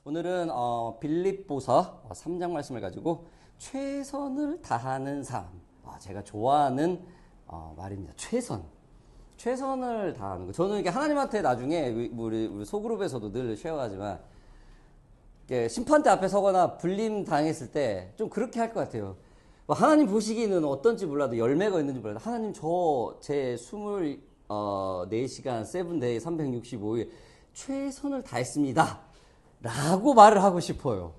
오늘은 빌립보서 3장 말씀을 가지고 최선을 다하는 삶, 제가 좋아하는 말입니다. 최선을 다하는 거. 저는 이게 하나님한테 나중에 우리 소그룹에서도 늘 쉐어하지만 심판대 앞에 서거나 불림 당했을 때 좀 그렇게 할 것 같아요. 하나님 보시기에는 어떤지 몰라도 열매가 있는지 몰라도 하나님 제 24시간 7day 365일 최선을 다했습니다 라고 말을 하고 싶어요.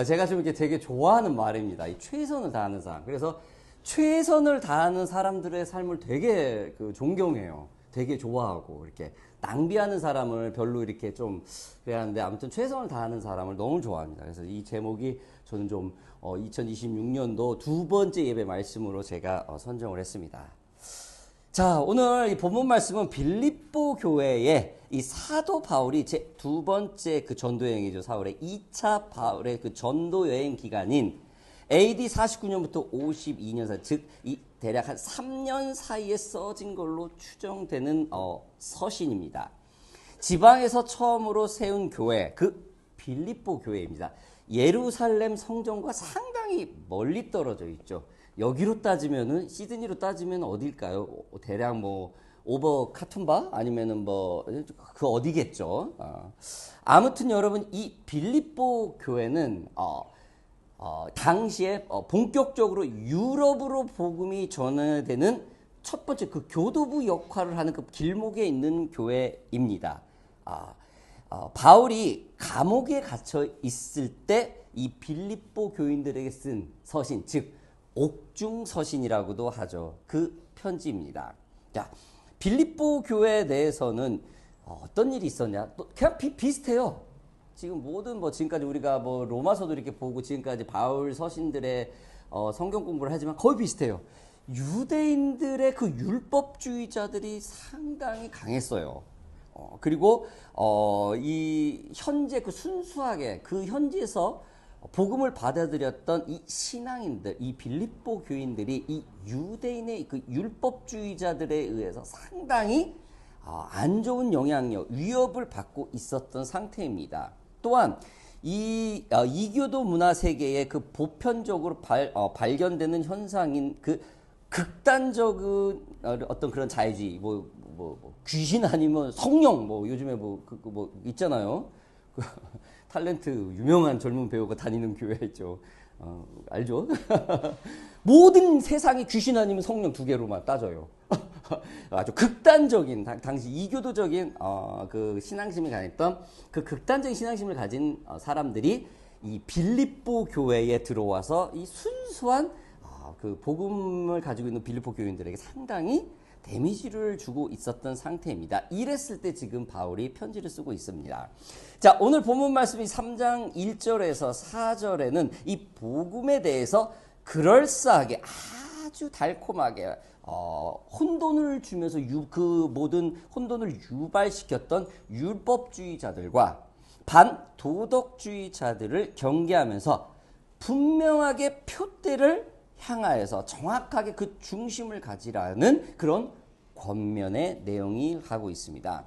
제가 좀 이렇게 되게 좋아하는 말입니다. 이 최선을 다하는 사람. 그래서 최선을 다하는 사람들의 삶을 되게 존경해요. 되게 좋아하고 이렇게 낭비하는 사람을 별로 이렇게 좀 그래야 하는데, 아무튼 최선을 다하는 사람을 너무 좋아합니다. 그래서 이 제목이 저는 좀 2026년도 두 번째 예배 말씀으로 제가 선정을 했습니다. 자, 오늘 이 본문 말씀은 빌립보 교회에 이 사도 바울이 제 두 번째 전도 여행이죠. 사울의 2차 바울의 전도 여행 기간인 AD 49년부터 52년 사이, 즉 이 대략 한 3년 사이에 써진 걸로 추정되는 서신입니다. 지방에서 처음으로 세운 교회, 빌립보 교회입니다. 예루살렘 성전과 상당히 멀리 떨어져 있죠. 여기로 따지면은, 시드니로 따지면 어딜까요? 대략 오버 카툰바? 아니면은 어디겠죠? 아무튼 여러분, 이 빌립보 교회는, 당시에 본격적으로 유럽으로 복음이 전해되는 첫 번째 교도부 역할을 하는 길목에 있는 교회입니다. 바울이 감옥에 갇혀 있을 때 이 빌립보 교인들에게 쓴 서신, 즉 옥중 서신이라고도 하죠. 그 편지입니다. 자, 빌립보 교회에 대해서는 어떤 일이 있었냐? 그냥 비슷해요. 지금 모든 지금까지 우리가 로마서도 이렇게 보고 지금까지 바울 서신들의 성경 공부를 하지만 거의 비슷해요. 유대인들의 율법주의자들이 상당히 강했어요. 그리고 이 현재 순수하게 현지에서 복음을 받아들였던 이 신앙인들, 이 빌립보 교인들이 이 유대인의 율법주의자들에 의해서 상당히 안 좋은 영향력, 위협을 받고 있었던 상태입니다. 또한 이 이교도 문화 세계에 보편적으로 발견되는 현상인 극단적인 어떤 그런 자유주의, 귀신 아니면 성령, 요즘에 있잖아요. 탤런트 유명한 젊은 배우가 다니는 교회 있죠. 알죠? 모든 세상이 귀신 아니면 성령 두 개로만 따져요. 아주 극단적인, 당시 이교도적인 신앙심을 가졌던 극단적인 신앙심을 가진 사람들이 이 빌립보 교회에 들어와서 이 순수한 복음을 가지고 있는 빌립보 교인들에게 상당히 데미지를 주고 있었던 상태입니다. 이랬을 때 지금 바울이 편지를 쓰고 있습니다. 자, 오늘 본문 말씀이 3장 1절에서 4절에는 이 복음에 대해서 그럴싸하게 아주 달콤하게 혼돈을 주면서 모든 혼돈을 유발시켰던 율법주의자들과 반도덕주의자들을 경계하면서 분명하게 표대를 향하여서 정확하게 중심을 가지라는 그런 권면의 내용이 하고 있습니다.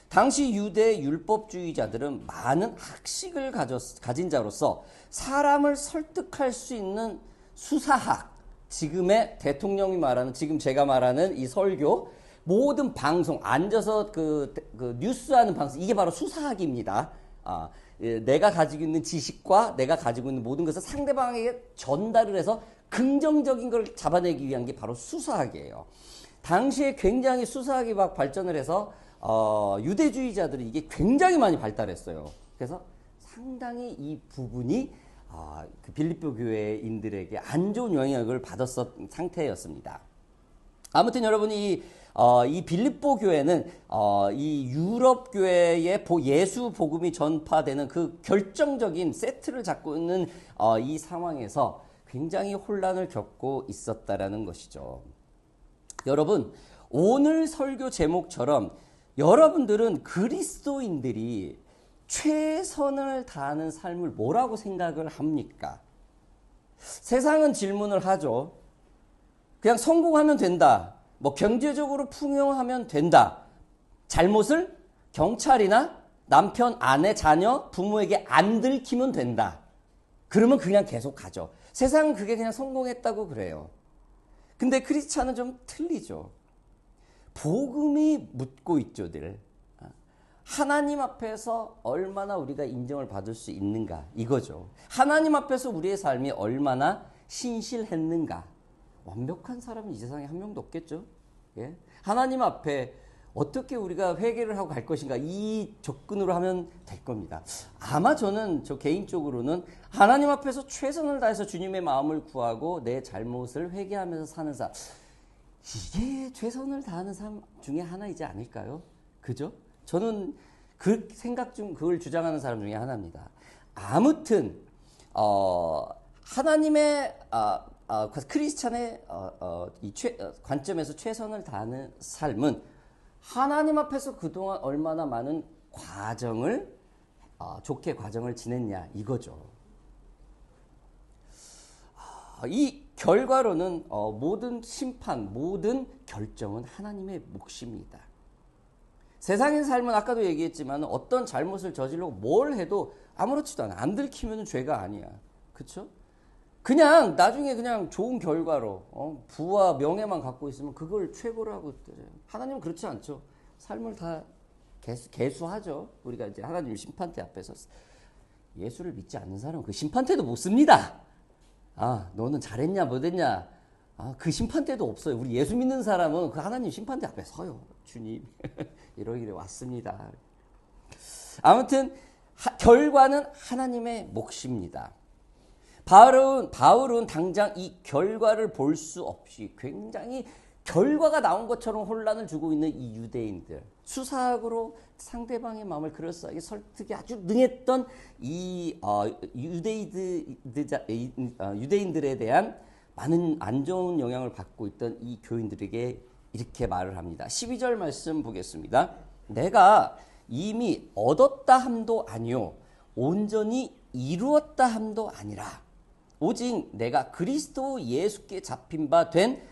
당시 유대 율법주의자들은 많은 학식을 가진 자로서 사람을 설득할 수 있는 수사학, 지금의 대통령이 말하는, 지금 제가 말하는 이 설교, 모든 방송, 앉아서 뉴스하는 방송, 이게 바로 수사학입니다. 내가 가지고 있는 지식과 내가 가지고 있는 모든 것을 상대방에게 전달을 해서 긍정적인 걸 잡아내기 위한 게 바로 수사학이에요. 당시에 굉장히 수사학이 막 발전을 해서 유대주의자들이 이게 굉장히 많이 발달했어요. 그래서 상당히 이 부분이 빌립보 교회인들에게 안 좋은 영향을 받았던 상태였습니다. 아무튼 여러분이 이 빌립보 교회는 이 유럽 교회의 예수 복음이 전파되는 결정적인 세트를 잡고 있는 이 상황에서 굉장히 혼란을 겪고 있었다라는 것이죠. 여러분, 오늘 설교 제목처럼 여러분들은 그리스도인들이 최선을 다하는 삶을 뭐라고 생각을 합니까? 세상은 질문을 하죠. 그냥 성공하면 된다. 경제적으로 풍요하면 된다. 잘못을 경찰이나 남편, 아내, 자녀, 부모에게 안 들키면 된다. 그러면 그냥 계속 가죠. 세상은 그게 그냥 성공했다고 그래요. 근데 크리스찬은 좀 틀리죠. 복음이 묻고 있죠, 늘. 하나님 앞에서 얼마나 우리가 인정을 받을 수 있는가, 이거죠. 하나님 앞에서 우리의 삶이 얼마나 신실했는가. 완벽한 사람은 이 세상에 한 명도 없겠죠. 예? 하나님 앞에 어떻게 우리가 회개를 하고 갈 것인가, 이 접근으로 하면 될 겁니다. 아마 저 개인적으로는 하나님 앞에서 최선을 다해서 주님의 마음을 구하고 내 잘못을 회개하면서 사는 삶, 이게 최선을 다하는 삶 중에 하나이지 않을까요? 그죠? 저는 그 생각 중 그걸 주장하는 사람 중에 하나입니다. 아무튼 하나님의 크리스찬의 관점에서 최선을 다하는 삶은 하나님 앞에서 그동안 얼마나 많은 과정을 좋게 과정을 지냈냐, 이거죠. 이 결과로는 모든 심판, 모든 결정은 하나님의 몫입니다. 세상의 삶은 아까도 얘기했지만 어떤 잘못을 저지르고 뭘 해도 아무렇지도 않아. 안 들키면 죄가 아니야. 그렇죠? 그냥 나중에 그냥 좋은 결과로 부와 명예만 갖고 있으면 그걸 최고로 하고 있대요. 하나님은 그렇지 않죠. 삶을 다 개수하죠. 우리가 이제 하나님 심판대 앞에서 예수를 믿지 않는 사람은 그 심판대도 못 씁니다. 너는 잘했냐 못했냐, 그 심판대도 없어요. 우리 예수 믿는 사람은 그 하나님 심판대 앞에 서요. 주님 이러기를 왔습니다. 아무튼 결과는 하나님의 몫입니다. 바울은 당장 이 결과를 볼 수 없이 굉장히 결과가 나온 것처럼 혼란을 주고 있는 이 유대인들, 수사학으로 상대방의 마음을 그럴싸하게 설득이 아주 능했던 이 유대인들에 대한 많은 안 좋은 영향을 받고 있던 이 교인들에게 이렇게 말을 합니다. 12절 말씀 보겠습니다. 내가 이미 얻었다 함도 아니요 온전히 이루었다 함도 아니라 오직 내가 그리스도 예수께 잡힌 바 된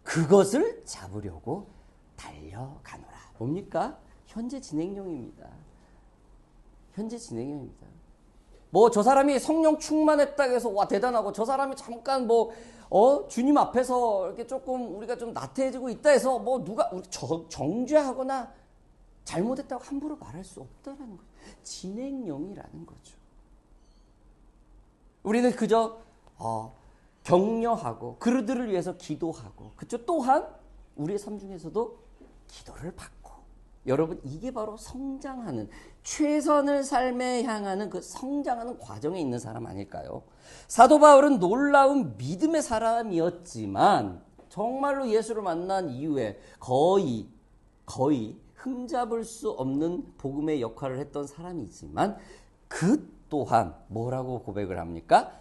그것을 잡으려고 달려가노라. 뭡니까? 현재 진행형입니다. 현재 진행형입니다. 뭐 저 사람이 성령 충만했다고 해서 와 대단하고, 저 사람이 잠깐 주님 앞에서 이렇게 조금 우리가 좀 나태해지고 있다 해서 뭐 누가 정죄하거나 잘못했다고 함부로 말할 수 없다라는 거죠. 진행형이라는 거죠. 우리는 그저 격려하고 그들을 위해서 기도하고, 그쵸? 또한 우리의 삶 중에서도 기도를 받고. 여러분, 이게 바로 성장하는, 최선을 삶에 향하는 그 성장하는 과정에 있는 사람 아닐까요? 사도 바울은 놀라운 믿음의 사람이었지만 정말로 예수를 만난 이후에 거의 흠잡을 수 없는 복음의 역할을 했던 사람이지만 그 또한 뭐라고 고백을 합니까?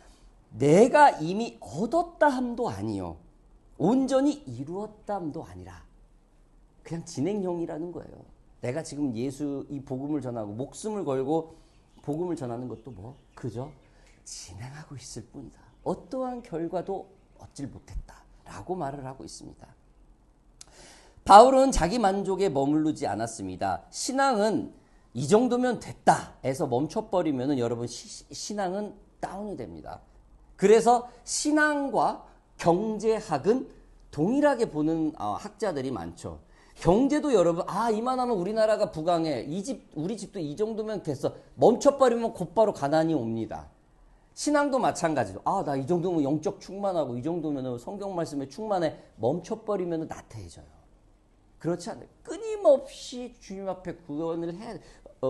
내가 이미 얻었다 함도 아니요 온전히 이루었다 함도 아니라, 그냥 진행형이라는 거예요. 내가 지금 예수 이 복음을 전하고 목숨을 걸고 복음을 전하는 것도 그저 진행하고 있을 뿐이다. 어떠한 결과도 얻질 못했다라고 말을 하고 있습니다. 바울은 자기 만족에 머무르지 않았습니다. 신앙은 이 정도면 됐다 해서 멈춰버리면 여러분 신앙은 다운이 됩니다. 그래서 신앙과 경제학은 동일하게 보는 학자들이 많죠. 경제도 여러분 이만하면 우리나라가 부강해, 우리 집도 이 정도면 됐어, 멈춰버리면 곧바로 가난이 옵니다. 신앙도 마찬가지로 나 이 정도면 영적 충만하고 이 정도면 성경 말씀에 충만해, 멈춰버리면 나태해져요. 그렇지 않아요. 끊임없이 주님 앞에 구원을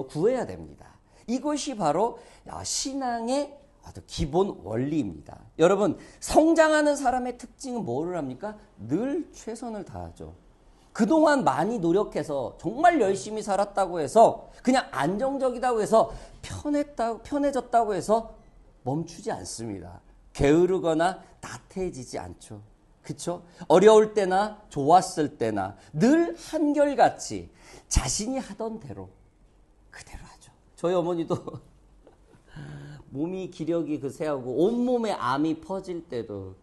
구해야 됩니다. 이것이 바로 신앙의 기본 원리입니다. 여러분, 성장하는 사람의 특징은 뭐를 합니까? 늘 최선을 다하죠. 그동안 많이 노력해서 정말 열심히 살았다고 해서, 그냥 안정적이다고 해서 편해졌다고 해서 멈추지 않습니다. 게으르거나 나태해지지 않죠. 그쵸? 어려울 때나 좋았을 때나 늘 한결같이 자신이 하던 대로 그대로 하죠. 저희 어머니도 몸이 기력이 세하고 온몸에 암이 퍼질 때도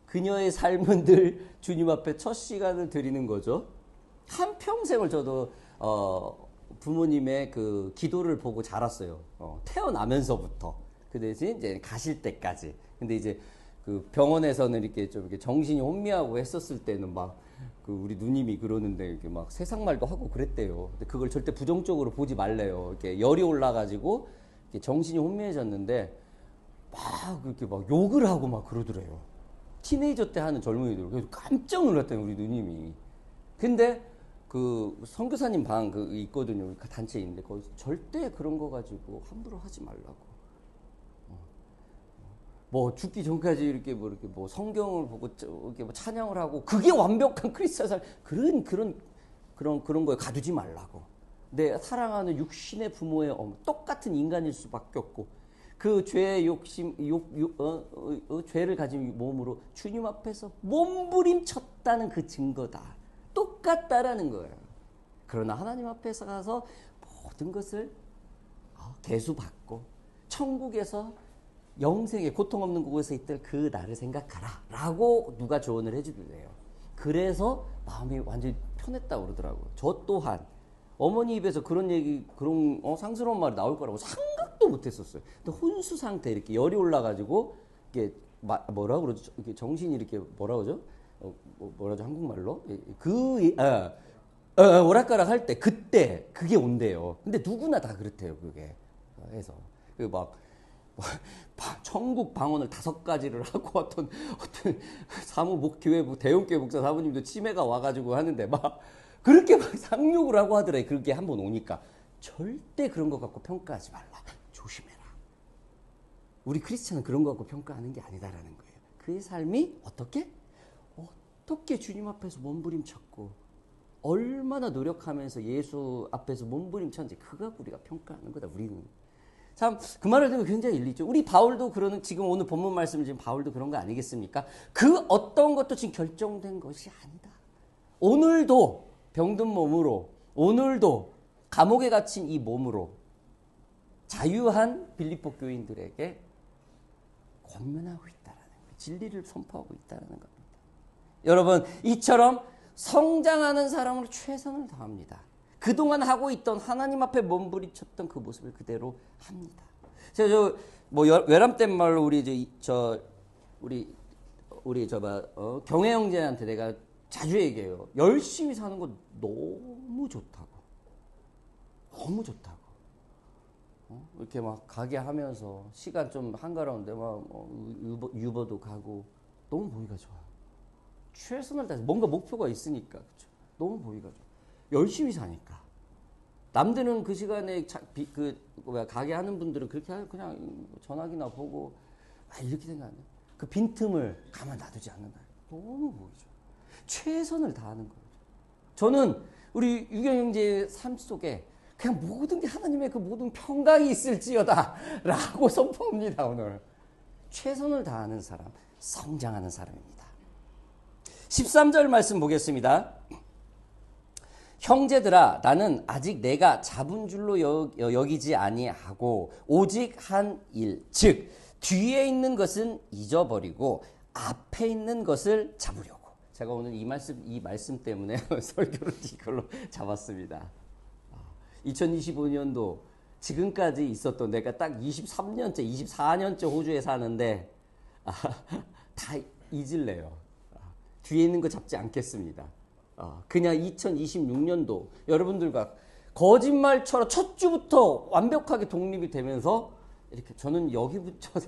그녀의 삶은 늘 주님 앞에 첫 시간을 드리는 거죠. 한평생을 저도 부모님의 그 기도를 보고 자랐어요. 태어나면서부터. 그 대신 이제 가실 때까지. 근데 이제 그 병원에서는 이렇게 좀 이렇게 정신이 혼미하고 했었을 때는 막 그 우리 누님이 그러는데 이렇게 막 세상 말도 하고 그랬대요. 근데 그걸 절대 부정적으로 보지 말래요. 이렇게 열이 올라가지고 이렇게 정신이 혼미해졌는데 막 그렇게 막 욕을 하고 막 그러더래요. 티네이저 때 하는 젊은이들. 그래서 깜짝 놀랐대요, 우리 누님이. 근데 그 선교사님 방 그 있거든요. 그 단체에 있는데 거기서 절대 그런 거 가지고 함부로 하지 말라고. 뭐 죽기 전까지 이렇게 뭐 성경을 보고 이렇게 뭐 찬양을 하고 그게 완벽한 크리스찬 삶 그런 거에 가두지 말라고. 내 사랑하는 육신의 부모의 똑같은 인간일 수밖에 없고 그 죄의 욕심 죄를 가진 몸으로 주님 앞에서 몸부림쳤다는 그 증거다. 똑같다라는 거예요. 그러나 하나님 앞에서 가서 모든 것을 계수받고 천국에서 영생의 고통 없는 곳에 있던 그 날을 생각하라 라고 누가 조언을 해주더래요. 그래서 마음이 완전히 편했다고 그러더라고요. 저 또한 어머니 입에서 그런 얘기 그런 상스러운 말이 나올 거라고 생각도 못했었어요. 근데 혼수 상태 이렇게 열이 올라가지고 이게 뭐라 그러죠? 이렇게 정신이 이렇게 뭐라 그러죠? 뭐라죠 한국말로? 오락가락 할 때 그때 그게 온대요. 근데 누구나 다 그렇대요. 그게 해서 막 천국 방언을 5가지를 하고 어떤 교회 대형교회 목사 사모님도 치매가 와가지고 하는데 막 그렇게 막 상욕을 하고 하더래. 그렇게 한번 오니까 절대 그런 거 갖고 평가하지 말라. 조심해라. 우리 크리스찬은 그런 거 갖고 평가하는 게 아니다라는 거예요. 그의 삶이 어떻게 주님 앞에서 몸부림쳤고 얼마나 노력하면서 예수 앞에서 몸부림쳤는지 그거 우리가 평가하는 거다. 우리는 참 그 말을 듣고 굉장히 일리 있죠. 우리 바울도 그러는 지금 오늘 본문 말씀을 지금 바울도 그런 거 아니겠습니까? 그 어떤 것도 지금 결정된 것이 아니다. 오늘도 병든 몸으로 오늘도 감옥에 갇힌 이 몸으로 자유한 빌립보 교인들에게 권면하고 있다라는 거예요. 진리를 선포하고 있다라는 겁니다. 여러분 이처럼 성장하는 사람으로 최선을 다합니다. 그동안 하고 있던 하나님 앞에 몸부림쳤던 그 모습을 그대로 합니다. 제가 외람된 말로 경혜 형제한테 내가 자주 얘기해요. 열심히 사는 거 너무 좋다고. 너무 좋다고. 이렇게 막 가게 하면서 시간 좀 한가로운데 막 유버도 가고 너무 보기가 좋아요. 최선을 다해서 뭔가 목표가 있으니까 그렇죠? 너무 보기가 좋아요. 열심히 사니까. 남들은 그 시간에 가게 하는 분들은 그렇게 그냥 전화기나 보고 이렇게 생각하는 그 빈틈을 가만 놔두지 않는다. 너무 보기 좋아요. 최선을 다하는 거예요. 저는 우리 유경 형제의 삶 속에 그냥 모든 게 하나님의 그 모든 평강이 있을지어다 라고 선포합니다. 오늘 최선을 다하는 사람, 성장하는 사람입니다. 13절 말씀 보겠습니다. 형제들아 나는 아직 내가 잡은 줄로 여기지 아니하고 오직 한 일, 즉 뒤에 있는 것은 잊어버리고 앞에 있는 것을 잡으려고. 제가 오늘 이 말씀 때문에 설교를 이걸로 잡았습니다. 2025년도 지금까지 있었던 내가 딱 23년째, 24년째 호주에 사는데 다 잊을래요. 뒤에 있는 거 잡지 않겠습니다. 그냥 2026년도 여러분들과 거짓말처럼 첫 주부터 완벽하게 독립이 되면서 이렇게 저는 여기부터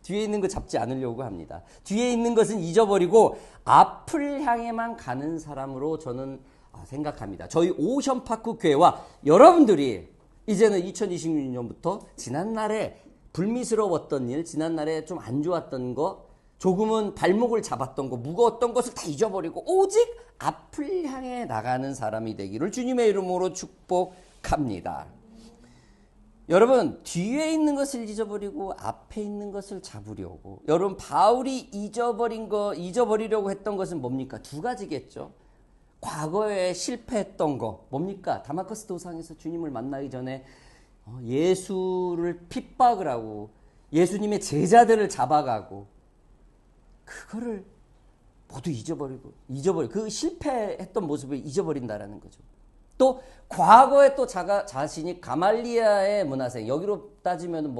뒤에 있는 거 잡지 않으려고 합니다. 뒤에 있는 것은 잊어버리고 앞을 향해만 가는 사람으로 저는 생각합니다. 저희 오션파크 교회와 여러분들이 이제는 2026년부터 지난날에 불미스러웠던 일, 지난날에 좀 안 좋았던 거, 조금은 발목을 잡았던 거, 무거웠던 것을 다 잊어버리고 오직 앞을 향해 나가는 사람이 되기를 주님의 이름으로 축복합니다. 여러분 뒤에 있는 것을 잊어버리고 앞에 있는 것을 잡으려고. 여러분 바울이 잊어버리려고 했던 것은 뭡니까? 2가지겠죠. 과거에 실패했던 거 뭡니까? 다마커스 도상에서 주님을 만나기 전에 예수를 핍박을 하고 예수님의 제자들을 잡아가고 그거를 모두 잊어버리고 그 실패했던 모습을 잊어버린다라는 거죠. 또 과거에 또 자신이 가말리아의 문화생, 여기로 따지면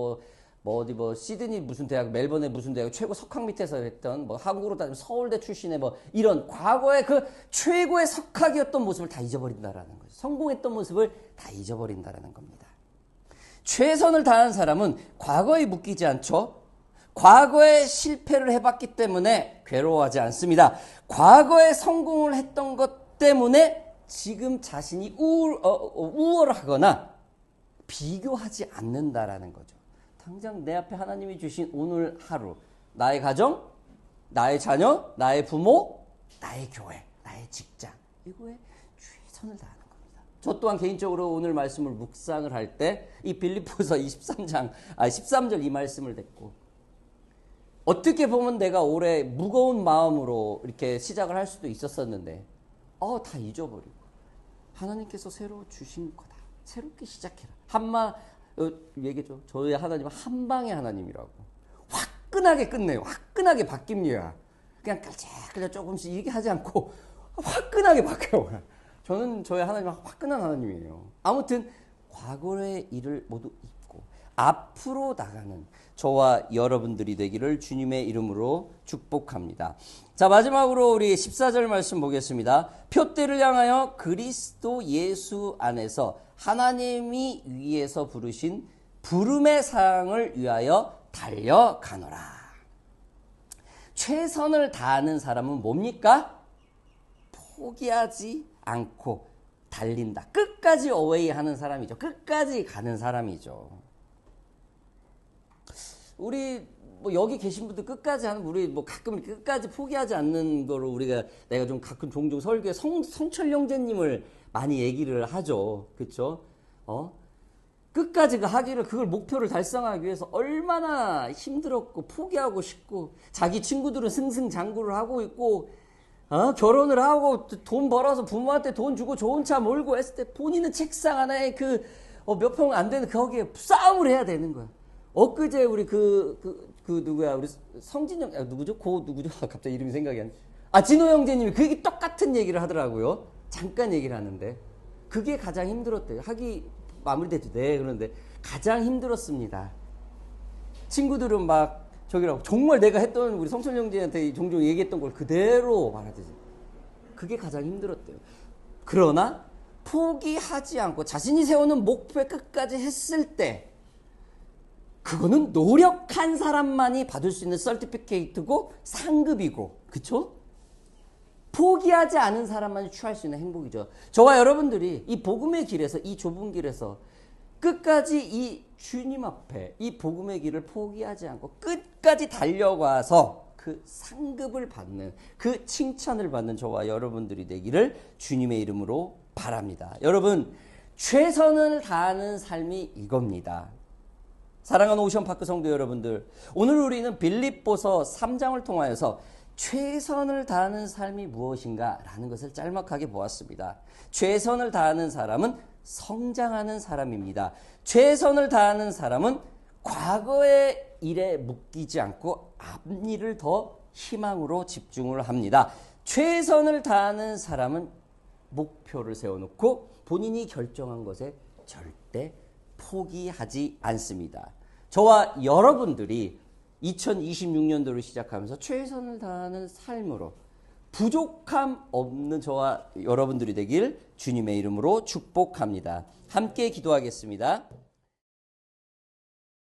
어디 시드니 무슨 대학, 멜번의 무슨 대학 최고 석학 밑에서 했던 한국으로 따지면 서울대 출신의 이런 과거의 그 최고의 석학이었던 모습을 다 잊어버린다라는 거죠. 성공했던 모습을 다 잊어버린다라는 겁니다. 최선을 다한 사람은 과거에 묶이지 않죠. 과거에 실패를 해봤기 때문에 괴로워하지 않습니다. 과거에 성공을 했던 것 때문에 지금 자신이 우월하거나 비교하지 않는다라는 거죠. 당장 내 앞에 하나님이 주신 오늘 하루, 나의 가정, 나의 자녀, 나의 부모, 나의 교회, 나의 직장, 이거에 최선을 다하는 겁니다. 저 또한 개인적으로 오늘 말씀을 묵상을 할 때 이 빌립보서 13절 이 말씀을 듣고, 어떻게 보면 내가 올해 무거운 마음으로 이렇게 시작을 할 수도 있었었는데 다 잊어버리고 하나님께서 새로 주신 거다. 새롭게 시작해라. 얘기죠. 저희 하나님은 한방의 하나님이라고. 화끈하게 끝내요. 화끈하게 바뀝니다. 그냥 깔짝깔짝 조금씩 얘기하지 않고 화끈하게 바뀌어요. 저는 저희 하나님은 화끈한 하나님이에요. 아무튼 과거의 일을 모두 잊고 앞으로 나가는 저와 여러분들이 되기를 주님의 이름으로 축복합니다. 자, 마지막으로 우리 14절 말씀 보겠습니다. 표대를 향하여 그리스도 예수 안에서 하나님이 위에서 부르신 부름의 사랑을 위하여 달려가노라. 최선을 다하는 사람은 뭡니까? 포기하지 않고 달린다. 끝까지 어웨이 하는 사람이죠. 끝까지 가는 사람이죠. 우리 여기 계신 분들 끝까지 하는, 우리 가끔 끝까지 포기하지 않는 거로 내가 좀 가끔 종종 설교에 성철 형제님을 많이 얘기를 하죠. 그렇죠? 끝까지 하기를, 그걸 목표를 달성하기 위해서 얼마나 힘들었고 포기하고 싶고, 자기 친구들은 승승장구를 하고 있고 결혼을 하고 돈 벌어서 부모한테 돈 주고 좋은 차 몰고 했을 때 본인은 책상 하나에 몇 평 안 되는 거기에 싸움을 해야 되는 거야. 엊그제 우리 누구야, 우리 성진영, 누구죠? 누구죠? 갑자기 이름이 생각이 안 나. 진호 형제님이 그게 똑같은 얘기를 하더라고요. 잠깐 얘기를 하는데 그게 가장 힘들었대요. 마무리됐죠. 네, 그런데 가장 힘들었습니다. 친구들은 저기라고 정말 내가 했던, 우리 성철 형제한테 종종 얘기했던 걸 그대로 말하듯이 그게 가장 힘들었대요. 그러나 포기하지 않고 자신이 세우는 목표에 끝까지 했을 때, 그거는 노력한 사람만이 받을 수 있는 서티피케이트고 상급이고, 그쵸? 포기하지 않은 사람만이 취할 수 있는 행복이죠. 저와 여러분들이 이 복음의 길에서, 이 좁은 길에서 끝까지 이 주님 앞에 이 복음의 길을 포기하지 않고 끝까지 달려가서 그 상급을 받는, 그 칭찬을 받는 저와 여러분들이 되기를 주님의 이름으로 바랍니다. 여러분, 최선을 다하는 삶이 이겁니다. 사랑하는 오션파크 성도 여러분들, 오늘 우리는 빌립보서 3장을 통하여서 최선을 다하는 삶이 무엇인가 라는 것을 짤막하게 보았습니다. 최선을 다하는 사람은 성장하는 사람입니다. 최선을 다하는 사람은 과거의 일에 묶이지 않고 앞일을 더 희망으로 집중을 합니다. 최선을 다하는 사람은 목표를 세워놓고 본인이 결정한 것에 절대 포기하지 않습니다. 저와 여러분들이 2026년도를 시작하면서 최선을 다하는 삶으로 부족함 없는 저와 여러분들이 되길 주님의 이름으로 축복합니다. 함께 기도하겠습니다.